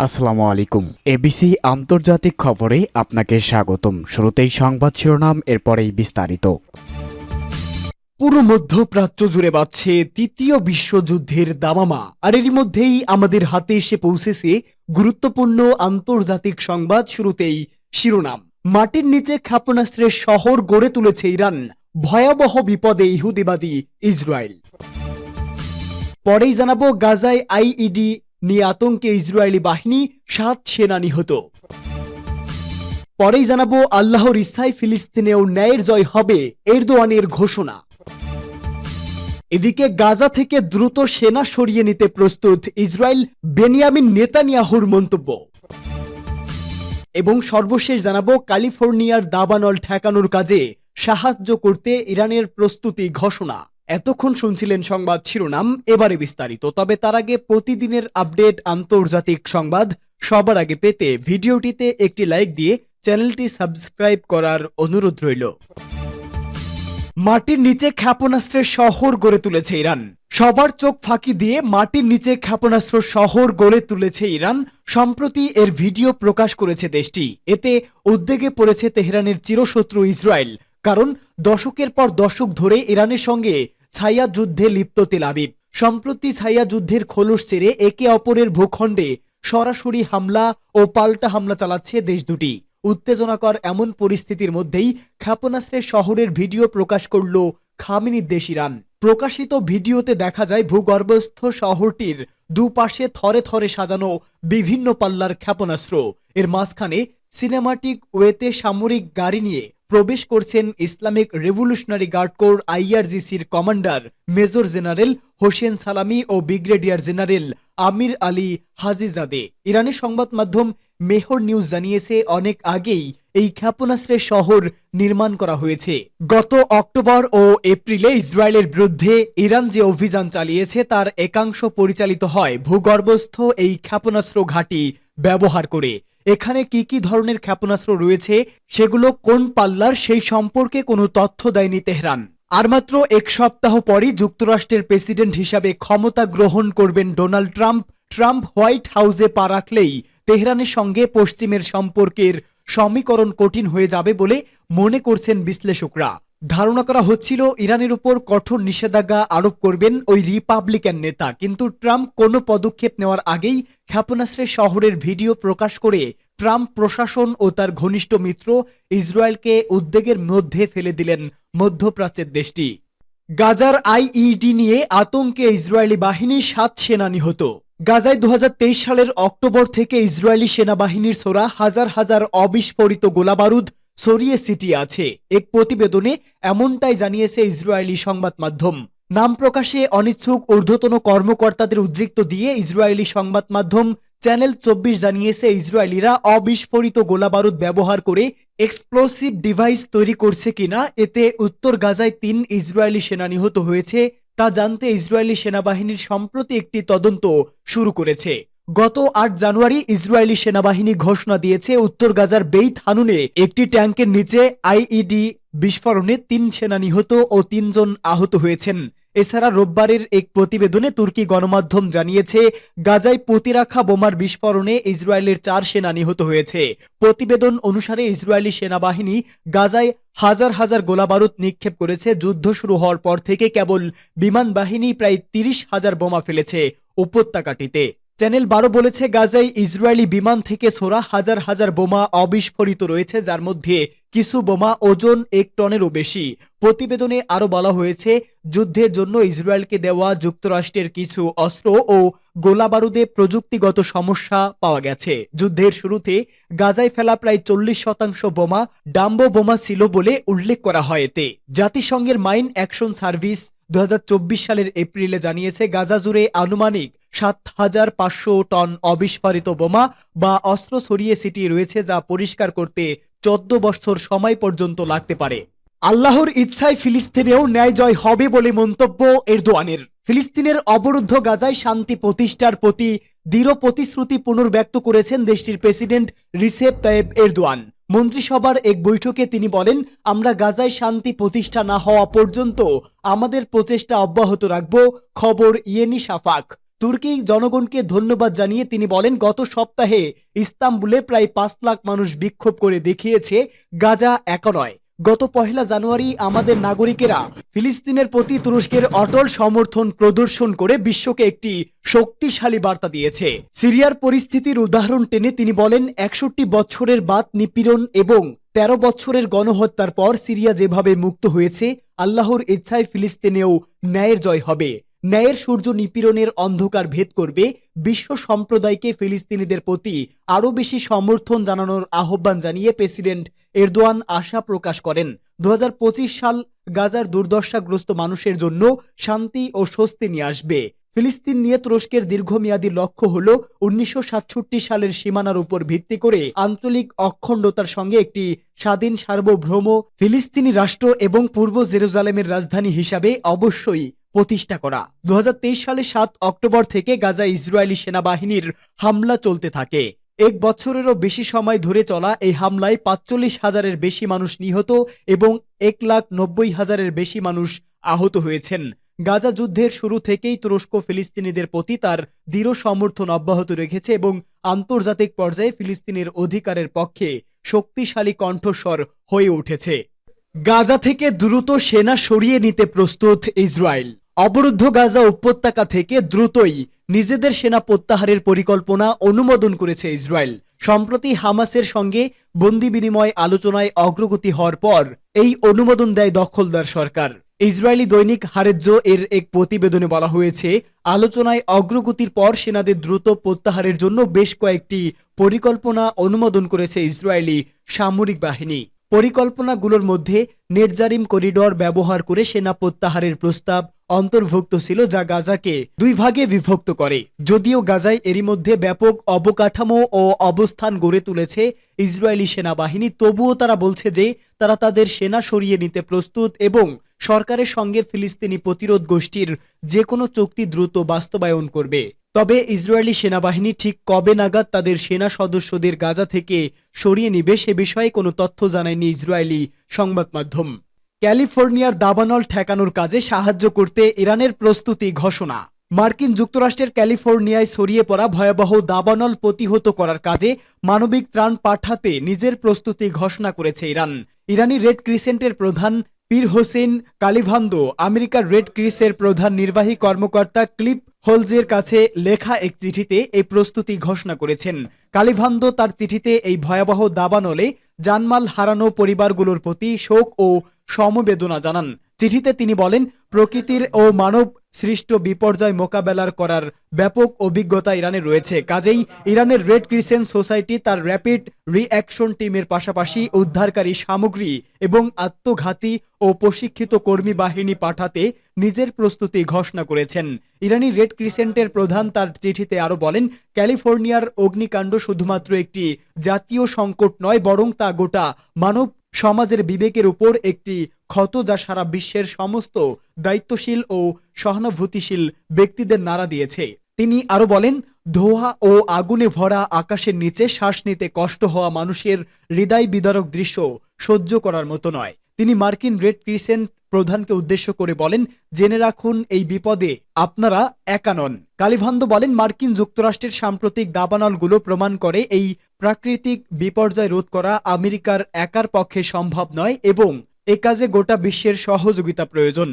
আসসালামু আলাইকুম। এবিসি আন্তর্জাতিক খবরে আপনাকে স্বাগতম। শুরুতেই সংবাদ শিরোনাম, এরপরেই বিস্তারিত। পুরো মধ্যপ্রাচ্য জুড়ে বাজছে তৃতীয় বিশ্বযুদ্ধের দামামা, আর এরই মধ্যেই আমাদের হাতে এসে পৌঁছেছে গুরুত্বপূর্ণ আন্তর্জাতিক সংবাদ। শুরুতেই শিরোনাম, মাটির নিচে ক্ষেপণাস্ত্রের শহর গড়ে তুলেছে ইরান, ভয়াবহ বিপদে ইহুদিবাদী ইসরায়েল। পরেই জানাবো, গাজায় আইইডি নিয়ে আতঙ্কে ইসরায়েলি বাহিনী, 7 সেনা নিহত। পরেই জানাবো, আল্লাহর ইচ্ছায় ফিলিস্তিনেও ন্যায়ের জয় হবে, এরদোয়ানের ঘোষণা। এদিকে গাজা থেকে দ্রুত সেনা সরিয়ে নিতে প্রস্তুত ইসরায়েল, বেনিয়ামিন নেতানিয়াহুর মন্তব্য। এবং সর্বশেষ জানাবো, ক্যালিফোর্নিয়ার দাবানল ঠেকানোর কাজে সাহায্য করতে ইরানের প্রস্তুতি ঘোষণা। এতক্ষণ শুনছিলেন সংবাদ শিরোনাম, এবারে বিস্তারিত। তবে তার আগে প্রতিদিনের আপডেট আন্তর্জাতিক সংবাদ সবার আগে পেতে ভিডিওটিতে একটি লাইক দিয়ে চ্যানেলটি সাবস্ক্রাইব করার অনুরোধ রইল। মাটির নিচে ক্ষেপণাস্ত্রের শহর গড়ে তুলেছে ইরান। সবার চোখ ফাঁকি দিয়ে মাটির নিচে ক্ষেপণাস্ত্র শহর গড়ে তুলেছে ইরান। সম্প্রতি এর ভিডিও প্রকাশ করেছে দেশটি। এতে উদ্বেগে পড়েছে তেহরানের চিরশত্রু ইসরায়েল, কারণ দশকের পর দশক ধরে ইরানের সঙ্গে ছায়া যুদ্ধে লিপ্ত তেল আবিব সম্প্রতি ছায়া যুদ্ধের খোলস ছেড়ে একে অপরের ভূখণ্ডে সরাসরি হামলা ও পাল্টা হামলা চালাচ্ছে দেশ দুটি। উত্তেজনাকর এমন পরিস্থিতির মধ্যেই ক্ষেপণাস্ত্রের শহরের ভিডিও প্রকাশ করল খামেনির দেশ ইরান। প্রকাশিত ভিডিওতে দেখা যায় ভূগর্ভস্থ শহরটির দুপাশে থরে থরে সাজানো বিভিন্ন পাল্লার ক্ষেপণাস্ত্র। এর মাঝখানে সিনেমাটিক ওয়েতে সামরিক গাড়ি নিয়ে প্রবেশ করছেন ইসলামিক রেভলিউশনারি গার্ড কোর আইআরজিসির commander major general Hossein Salami ও brigadier general Amir Ali Hajizadeh. ইরানের সংবাদ মাধ্যম মেহর নিউজ জানিয়েছে, অনেক আগেই এই ক্ষেপণাস্ত্রের শহর নির্মাণ করা হয়েছে। গত অক্টোবর ও এপ্রিলে ইসরায়েলের বিরুদ্ধে ইরান যে অভিযান চালিয়েছে তার একাংশ পরিচালিত হয় ভূগর্ভস্থ এই ক্ষেপণাস্ত্র ঘাঁটি ব্যবহার করে। এখানে কি কি ধরনের ক্ষেপণাস্ত্র রয়েছে, সেগুলো কোন পাল্লার, সেই সম্পর্কে কোনো তথ্য দেয়নি তেহরান। আর মাত্র এক সপ্তাহ পরই যুক্তরাষ্ট্রের প্রেসিডেন্ট হিসাবে ক্ষমতা গ্রহণ করবেন ডোনাল্ড ট্রাম্প। ট্রাম্প হোয়াইট হাউসে পা রাখলেই তেহরানের সঙ্গে পশ্চিমের সম্পর্কের সমীকরণ কঠিন হয়ে যাবে বলে মনে করছেন বিশ্লেষকরা। ধারণা করা হচ্ছিল ইরানের উপর কঠোর নিষেধাজ্ঞা আরোপ করবেন ওই রিপাবলিকান নেতা, কিন্তু ট্রাম্প কোনো পদক্ষেপ নেওয়ার আগেই ক্ষেপণাস্ত্রের শহরের ভিডিও প্রকাশ করে ট্রাম্প প্রশাসন ও তার ঘনিষ্ঠ মিত্র ইসরায়েলকে উদ্বেগের মধ্যে ফেলে দিলেন মধ্যপ্রাচ্যের দেশটি। গাজার আইইডি নিয়ে আতঙ্কে ইসরায়েলি বাহিনী, 7 সেনা নিহত। গাজায় 2023 সালের অক্টোবর থেকে ইসরায়েলি সেনাবাহিনীর ছোড়া হাজার হাজার অবিস্ফোরিত গোলাবারুদ ছড়িয়ে ছিটিয়ে আছে। এক প্রতিবেদনে এমনটাই জানিয়েছে ইসরায়েলি সংবাদ মাধ্যম। নাম প্রকাশে অনিচ্ছুক ঊর্ধ্বতন কর্মকর্তাদের উদ্ধৃত দিয়ে ইসরায়েলি সংবাদ মাধ্যম চ্যানেল 24 জানিয়েছে, ইসরায়েলিরা অবিস্ফোরিত গোলাবারুদ ব্যবহার করে এক্সপ্লোসিভ ডিভাইস তৈরি করছে কিনা। এতে উত্তর গাজায় 3 ইসরায়েলি সেনা নিহত হয়েছে তা জানতে ইসরায়েলি সেনাবাহিনীর সম্প্রতি একটি তদন্ত শুরু করেছে। গত 8 জানুয়ারি ইসরায়েলি সেনাবাহিনী ঘোষণা দিয়েছে, উত্তর গাজার বেইত হানুনে একটি ট্যাঙ্কের নিচে আইইডি বিস্ফোরণে 3 সেনা নিহত ও 3 জন আহত হয়েছেন। এছাড়া রোববারের এক প্রতিবেদনে তুর্কি গণমাধ্যম জানিয়েছে, গাজায় প্রতিরক্ষা বোমার বিস্ফোরণে ইসরায়েলের 4 সেনা নিহত হয়েছে। প্রতিবেদন অনুসারে ইসরায়েলি সেনাবাহিনী গাজায় হাজার হাজার গোলাবারুদ নিক্ষেপ করেছে। যুদ্ধ শুরু হওয়ার পর থেকে কেবল বিমান বাহিনী প্রায় 30,000 বোমা ফেলেছে উপত্যকাটিতে। চ্যানেল 12 বলেছে, গাজায় ইসরায়েলি বিমান থেকে ছোড়া হাজার হাজার বোমা অবিস্ফোরিত রয়েছে, যার মধ্যে কিছু বোমা ওজন 1 টনেরও বেশি। প্রতিবেদনে আরও বলা হয়েছে, যুদ্ধের জন্য ইসরায়েলকে দেওয়া যুক্তরাষ্ট্রের কিছু অস্ত্র ও গোলাবারুদে প্রযুক্তিগত সমস্যা পাওয়া গেছে। যুদ্ধের শুরুতে গাজায় ফেলা প্রায় 40% বোমা ডাম্বো বোমা ছিল বলে উল্লেখ করা হয় এতে। জাতিসংঘের মাইন অ্যাকশন সার্ভিস 2024 সালের এপ্রিলে জানিয়েছে, গাজা জুড়ে আনুমানিক 7,500 টন অবিস্ফোরিত বোমা বা অস্ত্র ছড়িয়ে ছিটিয়ে রয়েছে, যা পরিষ্কার করতে 14 বছর সময় পর্যন্ত লাগতে পারে। আল্লাহর ইচ্ছায় ফিলিস্তিনেও ন্যায় জয় হবে বলে মন্তব্য এরদোয়ানের। ফিলিস্তিনের অবরুদ্ধ গাজায় শান্তি প্রতিষ্ঠার প্রতি দৃঢ় প্রতিশ্রুতি পুনর্ব্যক্ত করেছেন দেশটির প্রেসিডেন্ট রিসেপ তাইয়েপ এরদোয়ান। মন্ত্রিসভার এক বৈঠকে তিনি বলেন, আমরা গাজায় শান্তি প্রতিষ্ঠা না হওয়া পর্যন্ত আমাদের প্রচেষ্টা অব্যাহত রাখব। খবর ইয়েনি শাফাক। তুর্কি জনগণকে ধন্যবাদ জানিয়ে তিনি বলেন, গত সপ্তাহে ইস্তাম্বুলে প্রায় 5 লাখ মানুষ বিক্ষোভ করে দেখিয়েছে গাজা একা নয়। গত 1 জানুয়ারি আমাদের নাগরিকেরা ফিলিস্তিনের প্রতি তুরস্কের অটল সমর্থন প্রদর্শন করে বিশ্বকে একটি শক্তিশালী বার্তা দিয়েছে। সিরিয়ার পরিস্থিতির উদাহরণ টেনে তিনি বলেন, 61 বছরের বাদ নিপীড়ন এবং 13 বছরের গণহত্যার পর সিরিয়া যেভাবে মুক্ত হয়েছে, আল্লাহর ইচ্ছায় ফিলিস্তিনেও ন্যায়ের জয় হবে। ন্যায়ের সূর্য নিপীড়নের অন্ধকার ভেদ করবে। বিশ্ব সম্প্রদায়কে ফিলিস্তিনিদের প্রতি আরও বেশি সমর্থন জানানোর আহ্বান জানিয়ে প্রেসিডেন্ট এরদোয়ান আশা প্রকাশ করেন 2025 সাল গাজার দুর্দশাগ্রস্ত মানুষের জন্য শান্তি ও স্বস্তি নিয়ে আসবে। ফিলিস্তিন নিয়ে তুরস্কের দীর্ঘমেয়াদী লক্ষ্য হল 1967 সালের সীমানার উপর ভিত্তি করে আঞ্চলিক অখণ্ডতার সঙ্গে একটি স্বাধীন সার্বভৌম ফিলিস্তিনি রাষ্ট্র এবং পূর্ব জেরুজালেমের রাজধানী হিসাবে অবশ্যই প্রতিষ্ঠা করা। 2023 সালে 7 অক্টোবর থেকে গাজা ইসরায়েলি সেনাবাহিনীর হামলা চলতে থাকে। 1 বছরেরও বেশি সময় ধরে চলা এই হামলায় 45,000-এর বেশি মানুষ নিহত এবং 1,90,000-এর বেশি মানুষ আহত হয়েছেন। গাজা যুদ্ধের শুরু থেকেই তুরস্ক ফিলিস্তিনিদের প্রতি তার দৃঢ় সমর্থন অব্যাহত রেখেছে এবং আন্তর্জাতিক পর্যায়ে ফিলিস্তিনের অধিকারের পক্ষে শক্তিশালী কণ্ঠস্বর হয়ে উঠেছে। গাজা থেকে দ্রুত সেনা সরিয়ে নিতে প্রস্তুত ইসরায়েল। অবরুদ্ধ গাজা উপত্যকা থেকে দ্রুতই নিজেদের সেনা প্রত্যাহারের পরিকল্পনা অনুমোদন করেছে ইসরায়েল। সম্প্রতি হামাসের সঙ্গে বন্দি বিনিময় আলোচনায় অগ্রগতি হওয়ার পর এই অনুমোদন দেয় দখলদার সরকার। ইসরায়েলি দৈনিক হারেজ্জ এর এক প্রতিবেদনে বলা হয়েছে, আলোচনায় অগ্রগতির পর সেনাদের দ্রুত প্রত্যাহারের জন্য বেশ কয়েকটি পরিকল্পনা অনুমোদন করেছে ইসরায়েলি সামরিক বাহিনী। পরিকল্পনাগুলোর মধ্যে নেটজারিম করিডর ব্যবহার করে সেনা প্রত্যাহারের প্রস্তাব অন্তর্ভুক্ত ছিল, যা গাজাকে 2 ভাগে বিভক্ত করে। যদিও গাজায় এরই মধ্যে ব্যাপক অবকাঠামো ও অবস্থান গড়ে তুলেছে ইসরায়েলি সেনাবাহিনী, তবুও তারা বলছে যে তারা তাদের সেনা সরিয়ে নিতে প্রস্তুত এবং সরকারের সঙ্গে ফিলিস্তিনি প্রতিরোধ গোষ্ঠীর যে কোনো চুক্তি দ্রুত বাস্তবায়ন করবে। তবে ইসরায়েলি সেনাবাহিনী ঠিক কবে নাগাদ তাদের সেনা সদস্যদের গাজা থেকে সরিয়ে নিবে সে বিষয়ে কোনো তথ্য জানায়নি ইসরায়েলি সংবাদ মাধ্যম। ক্যালিফোর্নিয়ার দাবানল ঠেকানোর কাজে সাহায্য করতে ইরানের প্রস্তুতি ঘোষণা। মার্কিন যুক্তরাষ্ট্রের ক্যালিফোর্নিয়ায় ছড়িয়ে পড়া ভয়াবহ দাবানল প্রতিহত করার কাজে মানবিক ত্রাণ পাঠাতে নিজের প্রস্তুতি ঘোষণা করেছে ইরান। ইরানি রেড ক্রিসেন্টের প্রধান পীর হোসেন কালিভান্দো আমেরিকার রেড ক্রিসের প্রধান নির্বাহী কর্মকর্তা ক্লিপ হোলজের কাছে লেখা এক চিঠিতে এই প্রস্তুতি ঘোষণা করেছেন। কালিভান্দো তার চিঠিতে এই ভয়াবহ দাবানলে জানমাল হারানো পরিবারগুলোর প্রতি শোক ও সমবেদনা জানান। চিঠিতে তিনি বলেন, প্রকৃতির ও মানব সৃষ্ট বিপর্যয় মোকাবেলার করার ব্যাপক অভিজ্ঞতা ইরানের রয়েছে। কাজেই ইরানের রেড ক্রিসেন্ট সোসাইটি তার র্যাপিড রিঅ্যাকশন টিমের পাশাপাশি উদ্ধারকারী সামগ্রী এবং আত্মঘাতী ও প্রশিক্ষিত কর্মী বাহিনী পাঠাতে নিজের প্রস্তুতি ঘোষণা করেছেন। ইরানি রেড ক্রিসেন্টের প্রধান তার চিঠিতে আরও বলেন, ক্যালিফোর্নিয়ার অগ্নিকাণ্ড শুধুমাত্র একটি জাতীয় সংকট নয়, বরং তা গোটা মানব সমাজের বিবেকের উপর একটি ক্ষত যা সারা বিশ্বের সমস্ত দায়িত্বশীল ও সহানুভূতিশীল ব্যক্তিদের নাড়া দিয়েছে। তিনি আরো বলেন, ধোঁয়া ও আগুনে ভরা আকাশের নিচে শ্বাস নিতে কষ্ট হওয়া মানুষের হৃদয় বিদারক দৃশ্য সহ্য করার মতো নয়। তিনি মার্কিন রেড ক্রিসেন্ট প্রধানকে উদ্দেশ্য করে বলেন, জেনে রাখুন এই বিপদে আপনারা একা নন। কালিভান্দো বলেন, মার্কিন যুক্তরাষ্ট্রের সাম্প্রতিক দাবানলগুলো প্রমাণ করে এই প্রাকৃতিক বিপর্যয় রোধ করা আমেরিকার একার পক্ষে সম্ভব নয় এবং এ কাজে গোটা বিশ্বের সহযোগিতা প্রয়োজন।